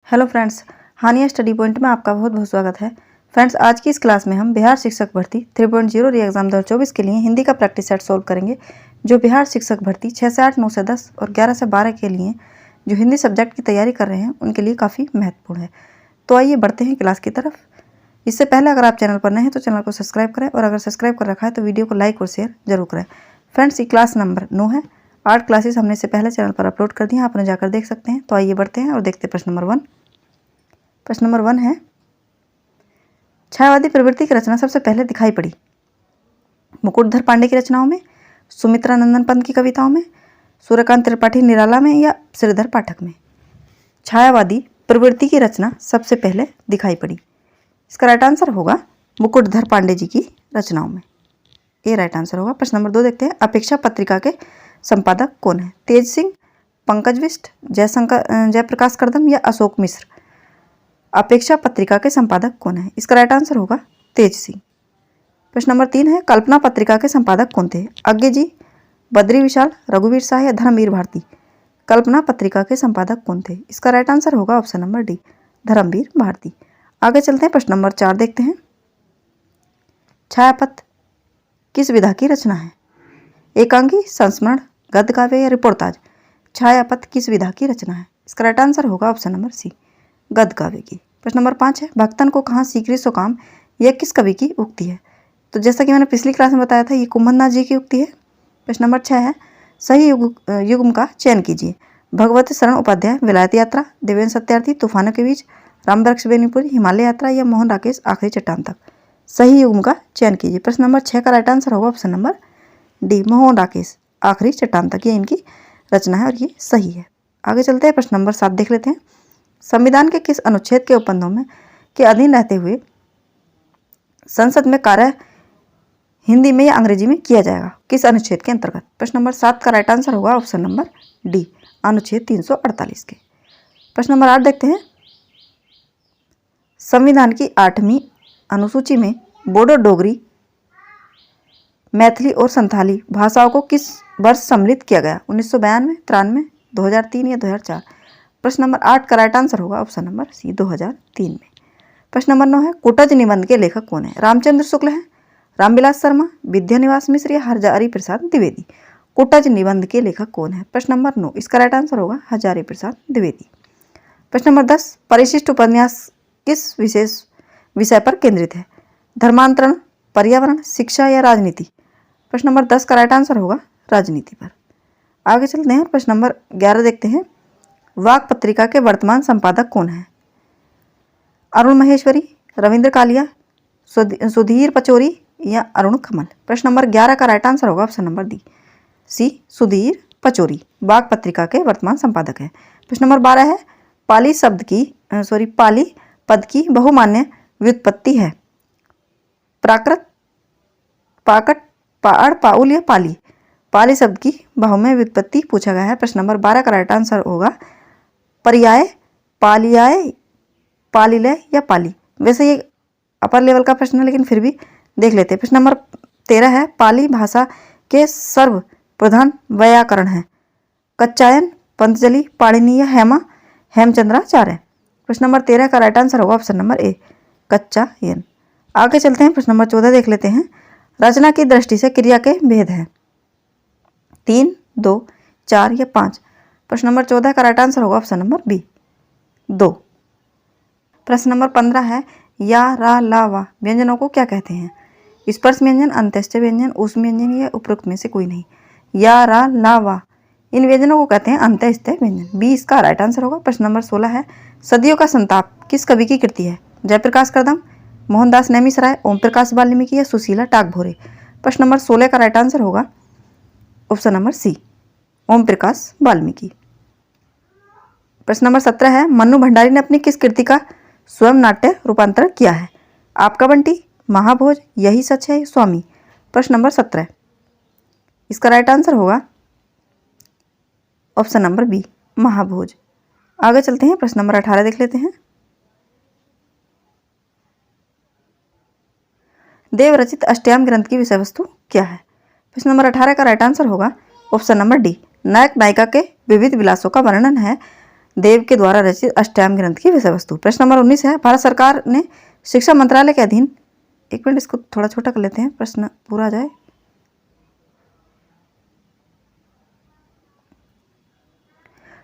Hello friends, हानिया study point में आपका बहुत बहुत स्वागत है। फ्रेंड्स, आज की इस क्लास में हम बिहार शिक्षक भर्ती 3.0 री एग्जाम 2024 के लिए हिंदी का प्रैक्टिस सेट सोल्व करेंगे। जो बिहार शिक्षक भर्ती 6 से 8, 9 से 10 और 11 से 12 के लिए जो हिंदी सब्जेक्ट की तैयारी कर रहे हैं उनके लिए काफ़ी महत्वपूर्ण है। तो आइए बढ़ते हैं क्लास की तरफ। इससे पहले अगर आप चैनल पर नए हैं तो चैनल को सब्सक्राइब करें और अगर सब्सक्राइब कर रखा है तो वीडियो को लाइक और शेयर जरूर करें। फ्रेंड्स, ये क्लास नंबर 9 है। 8 क्लासेस हमने इससे पहले चैनल पर अपलोड कर दी हैं, आप उन्हें जाकर देख सकते हैं। तो आइए बढ़ते हैं और देखते हैं प्रश्न नंबर 1। प्रश्न नंबर 1 है, छायावादी प्रवृत्ति की रचना सबसे पहले दिखाई पड़ी मुकुटधर पांडे की रचनाओं में, सुमित्रा नंदन पंत की कविताओं में, सूर्यकांत त्रिपाठी निराला में या श्रीधर पाठक में। छायावादी प्रवृत्ति की रचना सबसे पहले दिखाई पड़ी। इसका राइट आंसर होगा मुकुटधर पांडे जी की रचनाओं में। ये राइट आंसर होगा। प्रश्न नंबर 2 देखते हैं, अपेक्षा पत्रिका के संपादक कौन है? तेज सिंह, पंकज बिष्ट, जयप्रकाश करदम या अशोक मिश्र। अपेक्षा पत्रिका के संपादक कौन है? इसका राइट आंसर होगा तेज सिंह। प्रश्न नंबर 3 है, कल्पना पत्रिका के संपादक कौन थे? अज्ञे जी, बद्री विशाल, रघुवीर शाह या धर्मवीर भारती। कल्पना पत्रिका के संपादक कौन थे? इसका राइट आंसर होगा option number D, Dharamvir Bharati. आगे चलते हैं, प्रश्न नंबर 4 देखते हैं, छायापथ किस विधा की रचना है? एकांकी, संस्मरण, गद्य काव्य या रिपोर्टाज। छायापथ किस विधा की रचना है? इसका राइट आंसर होगा ऑप्शन नंबर सी, गद्य काव्य की। प्रश्न नंबर 5 है, भक्तन को कहाँ सीकरी सो काम, यह किस कवि की उक्ति है? तो जैसा कि मैंने पिछली क्लास में बताया था, ये कुंभनाथ जी की उक्ति है। प्रश्न नंबर 6 है, सही युग्म का चयन कीजिए। भगवती शरण उपाध्याय, विलायत यात्रा, देवेंद्र सत्यार्थी, तूफानों के बीच, राम वृक्ष बेनीपुरी, हिमालय यात्रा या मोहन राकेश, आखिरी चट्टान तक। सही युग्म का चयन कीजिए। प्रश्न नंबर 6 का राइट आंसर होगा option number D, Mohan Rakesh, आखिरी चट्टान तक। ये इनकी रचना है और ये सही है। आगे चलते हैं, प्रश्न नंबर 7 देख लेते हैं, संविधान के किस अनुच्छेद के उपबंधों में के अधीन रहते हुए संसद में कार्य हिंदी में या अंग्रेजी में किया जाएगा? किस अनुच्छेद के अंतर्गत? प्रश्न नंबर 7 का राइट आंसर होगा ऑप्शन नंबर डी, अनुच्छेद 348 के। प्रश्न नंबर 8 देखते हैं, संविधान की 8वीं अनुसूची में बोडो, डोगरी, मैथिली और संथाली भाषाओं को किस वर्ष सम्मिलित किया गया? 1992, 93, 2003 या 2004। प्रश्न नंबर 8 का राइट आंसर होगा ऑप्शन नंबर सी, 2003 में। प्रश्न नंबर 9 है, कुटज निबंध के लेखक कौन है? रामचंद्र शुक्ल है, रामविलास शर्मा, विद्यानिवास मिश्र या हजारी प्रसाद द्विवेदी। कुटज निबंध के लेखक कौन है? प्रश्न नंबर 9, इसका राइट आंसर होगा हजारी प्रसाद द्विवेदी। प्रश्न नंबर 10, परिशिष्ट उपन्यास किस विशेष विषय पर केंद्रित है? धर्मांतरण, पर्यावरण, शिक्षा या राजनीति। प्रश्न नंबर 10 का राइट आंसर होगा राजनीति पर। आगे चलते हैं, प्रश्न नंबर 11 देखते हैं, वाक पत्रिका के वर्तमान संपादक कौन है? अरुण महेश्वरी, रविंद्र कालिया, सुधीर पचौरी या अरुण कमल। प्रश्न नंबर 11 का राइट आंसर होगा ऑप्शन नंबर डी, सी, सुधीर पचौरी वाक पत्रिका के वर्तमान संपादक है। प्रश्न नंबर 12 है, पाली पद की बहुमान्य व्युत्पत्ति है? प्राकृत, पाकट, पाड़, पाउल या पाली। पाली शब्द की बहुमय व्युत्पत्ति पूछा गया है। प्रश्न नंबर 12 का राइट आंसर होगा पर्याय, पालियाय, पालिलय या पाली। वैसे ये अपर लेवल का प्रश्न है लेकिन फिर भी देख लेते हैं। प्रश्न नंबर 13 है, पाली भाषा के सर्व प्रधान व्याकरण है? कच्चायन, पंतजलि, पाणिनि या हेमचंद्राचार्य। प्रश्न नंबर 13 का राइट आंसर होगा ऑप्शन नंबर ए, कच्चायन। आगे चलते हैं, प्रश्न नंबर 14 देख लेते हैं, रचना की दृष्टि से क्रिया के भेद हैं? 3, 2, 4 या 5। प्रश्न नंबर 14 का राइट आंसर होगा ऑप्शन नंबर बी, 2। प्रश्न नंबर 15 है, या, रा, ला, वा व्यंजनों को क्या कहते हैं? स्पर्श व्यंजन, अंत्येष्टि व्यंजन, ऊष्म व्यंजन या उपरोक्त में से कोई नहीं। या, रा, ला, वा इन व्यंजनों को कहते हैं अंत्येष्टि व्यंजन, बी इसका राइट आंसर होगा। प्रश्न नंबर 16 है, सदियों का संताप किस कवि की कृति है? जयप्रकाश करदम, मोहनदास नैमिषारय, ओम प्रकाश वाल्मीकि या सुशीला टागभोरे। प्रश्न नंबर 16 का राइट आंसर होगा ऑप्शन नंबर सी, ओम प्रकाश वाल्मीकि। प्रश्न नंबर 17 है, मन्नू भंडारी ने अपनी किस कृति का स्वयं नाट्य रूपांतरण किया है? आपका बंटी, महाभोज, यही सच है, स्वामी। प्रश्न नंबर 17, इसका राइट आंसर होगा ऑप्शन नंबर बी, महाभोज। आगे चलते हैं, प्रश्न नंबर 18 देख लेते हैं, देवरचित अष्टयाम ग्रंथ की विषय वस्तु क्या है? प्रश्न नंबर 18 का राइट आंसर होगा ऑप्शन नंबर डी, नायक नायिका के विविध विलासों का वर्णन है। देव के द्वारा रचित अष्टयाम ग्रंथ की विषय वस्तु। प्रश्न नंबर 19 है, भारत सरकार ने शिक्षा मंत्रालय के अधीन, एक मिनट इसको थोड़ा छोटा कर लेते हैं, प्रश्न पूरा आ जाए।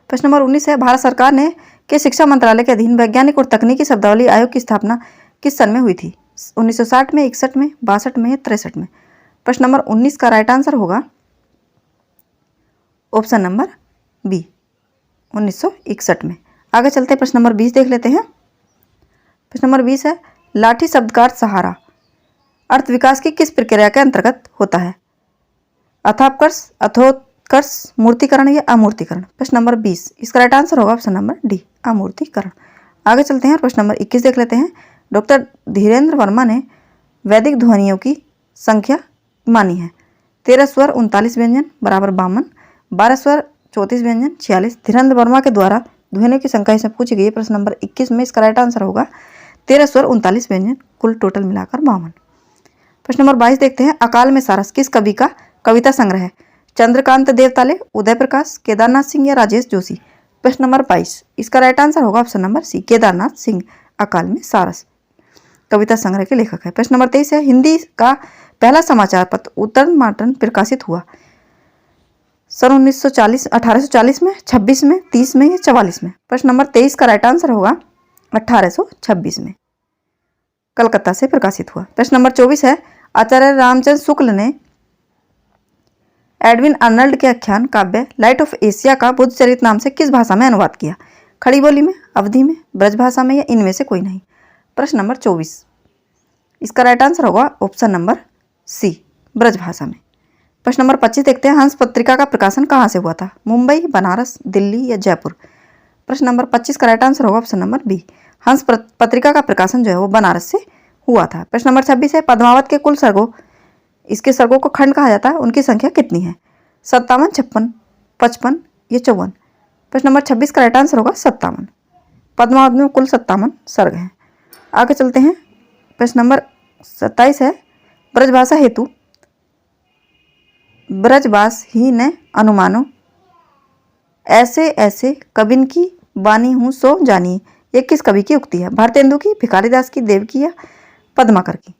प्रश्न नंबर 19 है, भारत सरकार ने के शिक्षा मंत्रालय के अधीन वैज्ञानिक और तकनीकी शब्दावली आयोग की स्थापना किस सन में हुई थी? 1960 में, 61 में, 62 में या 63 में? प्रश्न नंबर 19 का राइट आंसर होगा ऑप्शन नंबर बी, 1961 में। आगे चलते हैं, प्रश्न नंबर 20 देख लेते हैं। प्रश्न नंबर 20 है, लाठी शब्द का अर्थ सहारा अर्थ विकास की किस प्रक्रिया के अंतर्गत होता है? अथापकर्ष, अथोत्कर्ष, मूर्तिकरण या अमूर्तिकरण? प्रश्न नंबर 20, इसका राइट आंसर होगा ऑप्शन नंबर डी, अमूर्तिकरण। आगे चलते हैं, प्रश्न नंबर 21 देख लेते हैं। डॉक्टर धीरेन्द्र वर्मा ने वैदिक ध्वनियों की संख्या मानी है? 13 स्वर 39 व्यंजन बराबर 52, 12 स्वर 34 व्यंजन 46। धीरेन्द्र वर्मा के द्वारा ध्वनियों की संख्या इसमें पूछी गई है प्रश्न नंबर 21 में। इसका राइट आंसर होगा 13 स्वर 39 व्यंजन, कुल टोटल मिलाकर 52। प्रश्न नंबर 22 देखते हैं, अकाल में सारस किस कवि का कविता संग्रह है? चंद्रकांत देवताले, उदय प्रकाश, केदारनाथ सिंह या राजेश जोशी? प्रश्न नंबर 22, इसका राइट आंसर होगा option number C, Kedarnath Singh अकाल में सारस कविता संग्रह के लेखक है। प्रश्न नंबर 23 है, हिंदी का पहला समाचार पत्र उत्तरन मार्टन प्रकाशित हुआ सन 1940 1840 में, 26 में, 30 में या 44 में? प्रश्न नंबर 23 का राइट आंसर होगा 1826 में, कलकत्ता से प्रकाशित हुआ। प्रश्न नंबर 24 है, आचार्य रामचंद्र शुक्ल ने एडविन अर्नल्ड के आख्यान काव्य लाइट ऑफ एशिया का बुद्ध चरित नाम से किस भाषा में अनुवाद किया? खड़ी बोली में, अवधी में, ब्रज भाषा में या इनमें से कोई नहीं? प्रश्न नंबर 24, इसका राइट आंसर होगा ऑप्शन नंबर सी, ब्रज भाषा में। प्रश्न नंबर 25 देखते हैं, हंस पत्रिका का प्रकाशन कहाँ से हुआ था? मुंबई, बनारस, दिल्ली या जयपुर? प्रश्न नंबर 25 का राइट आंसर होगा ऑप्शन नंबर बी, हंस पत्रिका का प्रकाशन जो है वो बनारस से हुआ था। प्रश्न नंबर 26 है, पद्मावत के कुल सर्गों, इसके सर्गों को खंड कहा जाता है, उनकी संख्या कितनी है? 57, 56, 55 या 54? प्रश्न नंबर 26 का राइट आंसर होगा 57। पद्मावत में कुल 57 सर्ग हैं। आगे चलते हैं, प्रश्न नंबर 27 है, ब्रजभाषा हेतु ब्रजबास ही न अनुमानो ऐसे ऐसे कबिन की बानी हूँ सो जानिए, ये किस कवि की उक्ति है? भारतेंदु की, भिखारीदास की, देव की या पद्माकर की?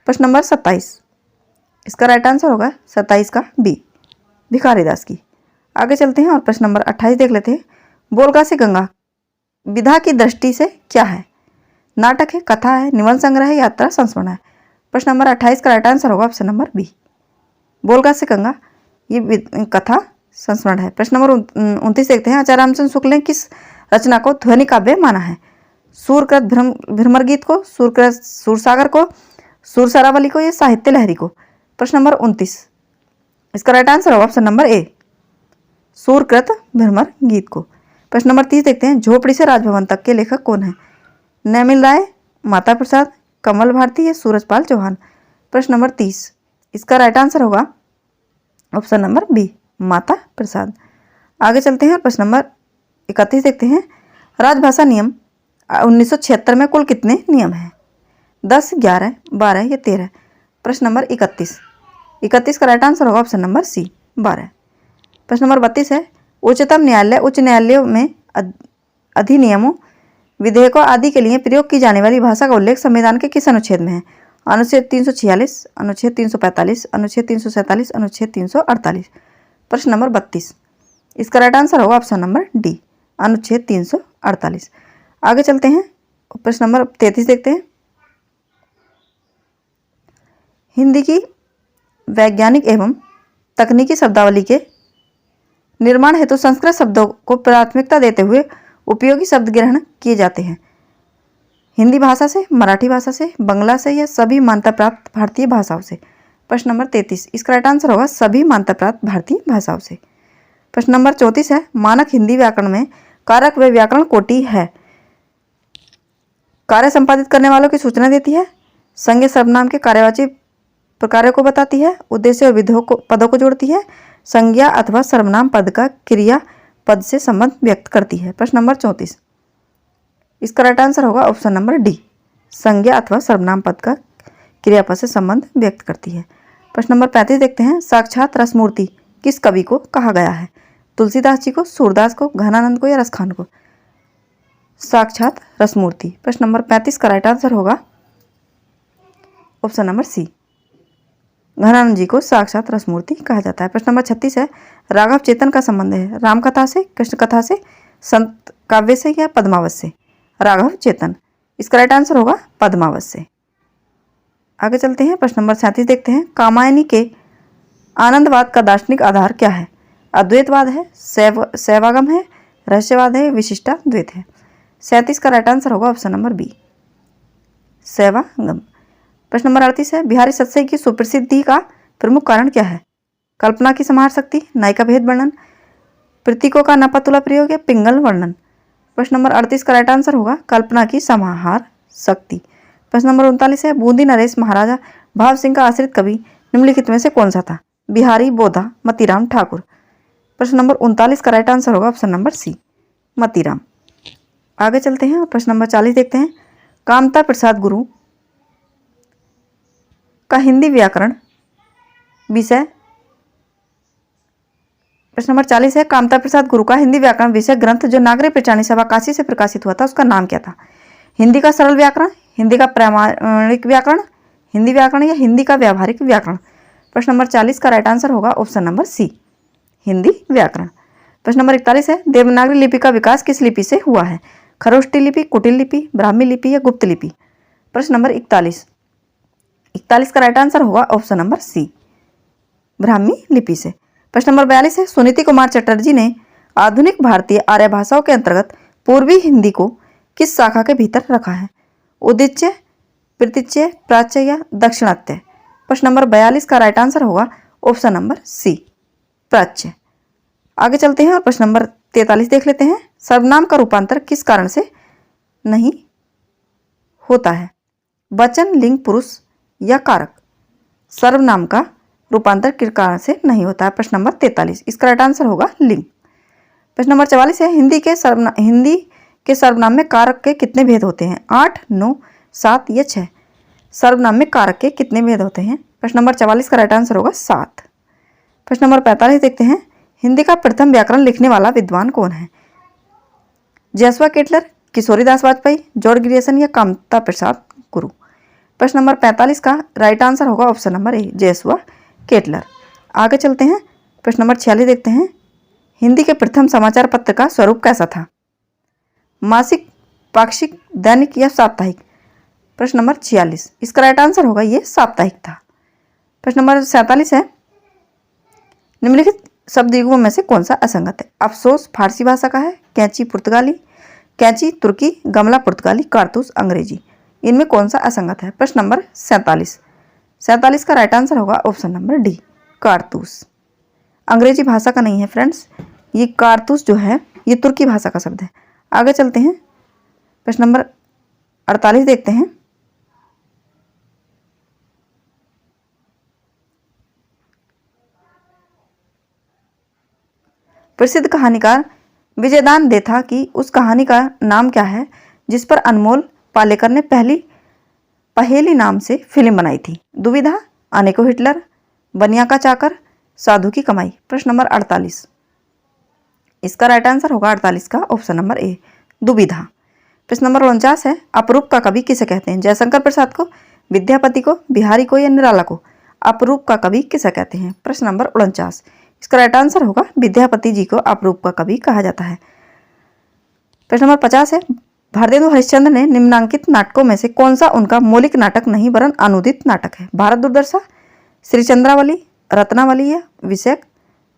प्रश्न नंबर 27, इसका राइट आंसर होगा 27 का बी, भिखारीदास की। आगे चलते हैं और प्रश्न नंबर 28 देख लेते हैं, बोलगा से गंगा विधा की दृष्टि से क्या है? नाटक है, कथा है, निबंध संग्रह है, यात्रा संस्मरण है? प्रश्न नंबर 28 का राइट आंसर होगा ऑप्शन नंबर बी, बोलगा से गंगा ये कथा संस्मरण है। प्रश्न नंबर 29 देखते हैं, आचार्य रामचंद्र शुक्ल ने किस रचना को ध्वनि काव्य माना है? सूरकृत भ्रमर गीत को, सूरकृत सूरसागर को, सूरसारावली को या साहित्य लहरी को? प्रश्न नंबर 29, इसका राइट आंसर होगा ऑप्शन नंबर ए, सूरकृत भ्रमर गीत को। प्रश्न नंबर 30 देखते हैं, झोपड़ी से राजभवन तक के लेखक कौन है? नैमिल राय, माता प्रसाद, कमल भारती या सूरजपाल चौहान? प्रश्न नंबर 30, इसका राइट आंसर होगा option number B, Mata Prasad. आगे चलते हैं, प्रश्न नंबर 31 देखते हैं, राजभाषा नियम 1976 में कुल कितने नियम हैं? 10, 11, 12 या 13? प्रश्न नंबर 31 का राइट आंसर होगा ऑप्शन नंबर सी, 12। प्रश्न नंबर 32 है, उच्चतम न्यायालय उच्च न्यायालयों में अधिनियमों, विधेयकों आदि के लिए प्रयोग की जाने वाली भाषा का उल्लेख संविधान के किस अनुच्छेद में है? अनुच्छेद 346, अनुच्छेद 345, अनुच्छेद 347, अनुच्छेद 348? प्रश्न नंबर 32, इसका राइट आंसर होगा ऑप्शन नंबर डी, अनुच्छेद 348। आगे चलते हैं, प्रश्न नंबर 33 देखते हैं, हिंदी की वैज्ञानिक एवं तकनीकी शब्दावली के निर्माण हेतु संस्कृत शब्दों को प्राथमिकता देते हुए उपयोगी शब्द ग्रहण किए जाते हैं? हिंदी भाषा से, मराठी भाषा से, बंगला से या सभी मान्यता प्राप्त भारतीय भाषाओं से? प्रश्न नंबर 33, इसका राइट आंसर होगा सभी मान्यता प्राप्त भारतीय भाषाओं से। प्रश्न नंबर 34 है, मानक हिंदी व्याकरण में कारक व व्याकरण कोटि है? कार्य संपादित करने वालों की सूचना देती है, संज्ञा सर्वनाम के कार्यवाची प्रकारों को बताती है, उद्देश्य और विधों को पदों को जोड़ती है, संज्ञा अथवा सर्वनाम पद का क्रिया पद से संबंध व्यक्त करती है? प्रश्न नंबर 34, इसका राइट आंसर होगा ऑप्शन नंबर डी, संज्ञा अथवा सर्वनाम पद का क्रियापद से संबंध व्यक्त करती है। प्रश्न नंबर 35 देखते हैं, साक्षात रसमूर्ति किस कवि को कहा गया है? तुलसीदास जी को, सूरदास को, घनानंद को या रसखान को? साक्षात रसमूर्ति। प्रश्न नंबर 35 का राइट आंसर होगा ऑप्शन नंबर सी, घनानंद जी को साक्षात रसमूर्ति कहा जाता है। प्रश्न नंबर 36 है, राघव चेतन का संबंध है रामकथा से, कृष्ण कथा से, संत काव्य से या पद्मावत से? राघव चेतन। इसका राइट आंसर होगा पद्मावत से। आगे चलते हैं, प्रश्न नंबर 37 देखते हैं, कामायनी के आनंदवाद का दार्शनिक आधार क्या है? अद्वैतवाद है, शैवागम है, रहस्यवाद है, विशिष्टाद्वैत है? 37 का राइट आंसर होगा ऑप्शन नंबर बी, शैवागम। प्रश्न नंबर 38 है, बिहारी सत्सई की सुप्रसिद्धि का प्रमुख कारण क्या है? कल्पना की समाहार शक्ति, नायिका भेद वर्णन, प्रतीकों का नपतुला प्रयोग या पिंगल वर्णन? प्रश्न नंबर 38 का राइट आंसर होगा कल्पना की समाहार शक्ति। प्रश्न नंबर 39 है, बूंदी नरेश महाराजा भाव सिंह का आश्रित कवि निम्नलिखित में से कौन सा था? बिहारी, बोधा, मतीराम, ठाकुर? प्रश्न नंबर 39 का राइट आंसर होगा ऑप्शन नंबर सी, मतीराम। आगे चलते हैं और प्रश्न नंबर 40 देखते हैं, कामता प्रसाद गुरु का हिंदी व्याकरण विषय, प्रश्न नंबर 40 है, कामता प्रसाद गुरु का हिंदी व्याकरण विषय ग्रंथ जो नागरी पृष्ठानी सभा काशी से प्रकाशित हुआ था उसका नाम क्या था? हिंदी का सरल व्याकरण, हिंदी का प्रामाणिक व्याकरण, हिंदी व्याकरण या हिंदी का व्यावहारिक व्याकरण? प्रश्न नंबर 40 का राइट आंसर होगा ऑप्शन नंबर सी, हिंदी व्याकरण। प्रश्न नंबर 41 है, देवनागरी लिपि का विकास किस लिपि से हुआ है? खरोष्टी लिपि, कुटिल लिपि, ब्राह्मी लिपि या गुप्त लिपि? प्रश्न नंबर 41 का राइट आंसर होगा ऑप्शन नंबर सी, ब्राह्मी लिपि से। प्रश्न नंबर 42 है, सुनीति कुमार चटर्जी ने आधुनिक भारतीय आर्य भाषाओं के अंतर्गत पूर्वी हिंदी को किस शाखा के भीतर रखा है? उदिच्य, प्रतीच्य, प्राच्य या दक्षिणात्य? प्रश्न नंबर 42 का राइट आंसर होगा ऑप्शन नंबर सी, प्राच्य। आगे चलते हैं और प्रश्न नंबर 43 देख लेते हैं, सर्वनाम का रूपांतर किस कारण से नहीं होता है? वचन, लिंग, पुरुष या कारक? सर्वनाम का रूपांतर किस कारण से नहीं होता है? प्रश्न नंबर 43, इसका राइट आंसर होगा लिंग। प्रश्न नंबर 44 है, हिंदी के सर्वनाम में कारक के कितने भेद होते हैं? 8, 9, 7 या 6? सर्वनाम में कारक के कितने भेद होते हैं? प्रश्न नंबर 44 का राइट आंसर होगा 7। प्रश्न नंबर 45 देखते हैं, हिंदी का प्रथम व्याकरण लिखने वाला विद्वान कौन है? Joshua Ketelaar, Kishoridas Vajpeyi, George Grierson या कामता प्रसाद गुरु? प्रश्न नंबर 45 का राइट आंसर होगा option number A, Joshua Ketelaar. आगे चलते हैं, प्रश्न नंबर 46 देखते हैं, हिंदी के प्रथम समाचार पत्र का स्वरूप कैसा था? मासिक, पाक्षिक, दैनिक या साप्ताहिक? प्रश्न नंबर 46, इसका राइट आंसर होगा ये साप्ताहिक था। प्रश्न नंबर 47 है, निम्नलिखित शब्द युग्मों में से कौन सा असंगत है? अफसोस फारसी भाषा का है, कैंची पुर्तगाली, कैंची तुर्की, गमला पुर्तगाली, कारतूस अंग्रेजी? इनमें कौन सा असंगत है? प्रश्न नंबर 47 का राइट आंसर होगा ऑप्शन नंबर डी, कारतूस। अंग्रेजी भाषा का नहीं है फ्रेंड्स, ये कारतूस जो है ये तुर्की भाषा का शब्द है। आगे चलते हैं, प्रश्न नंबर 48 देखते हैं, प्रसिद्ध कहानीकार विजयदान देथा की उस कहानी का नाम क्या है जिस पर अनमोल पालेकर ने पहेली नाम से फिल्म बनाई थी? दुविधा, अनेको हिटलर, बनिया का चाकर, साधु की कमाई? प्रश्न नंबर 48, इसका राइट आंसर होगा 48 का ऑप्शन नंबर ए, दुविधा। प्रश्न नंबर 49 है, अपरूप का कवि किसे कहते हैं? जयशंकर प्रसाद को, विद्यापति को, बिहारी को या निराला को? अपरूप का कवि किसे कहते हैं? प्रश्न नंबर 49, इसका राइट आंसर होगा विद्यापति जी को अपरूप का कवि कहा जाता है। प्रश्न नंबर 50 है, भारतेंदु हरिश्चंद्र ने निम्नांकित नाटकों में से कौन सा उनका मौलिक नाटक नहीं वरन अनुदित नाटक है? भारत दुर्दशा, श्री चंद्रावली, रत्नावली या विषयक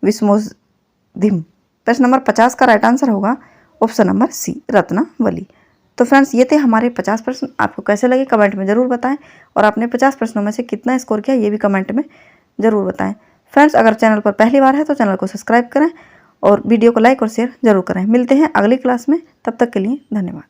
विस्मोधिम? प्रश्न नंबर 50 का राइट आंसर होगा ऑप्शन नंबर सी, रत्नावली। तो फ्रेंड्स ये थे हमारे 50 प्रश्न। आपको कैसे लगे कमेंट में ज़रूर बताएं और आपने 50 प्रश्नों में से कितना स्कोर किया ये भी कमेंट में ज़रूर बताएं। फ्रेंड्स अगर चैनल पर पहली बार है तो चैनल को सब्सक्राइब करें और वीडियो को लाइक और शेयर जरूर करें। मिलते हैं अगली क्लास में, तब तक के लिए धन्यवाद।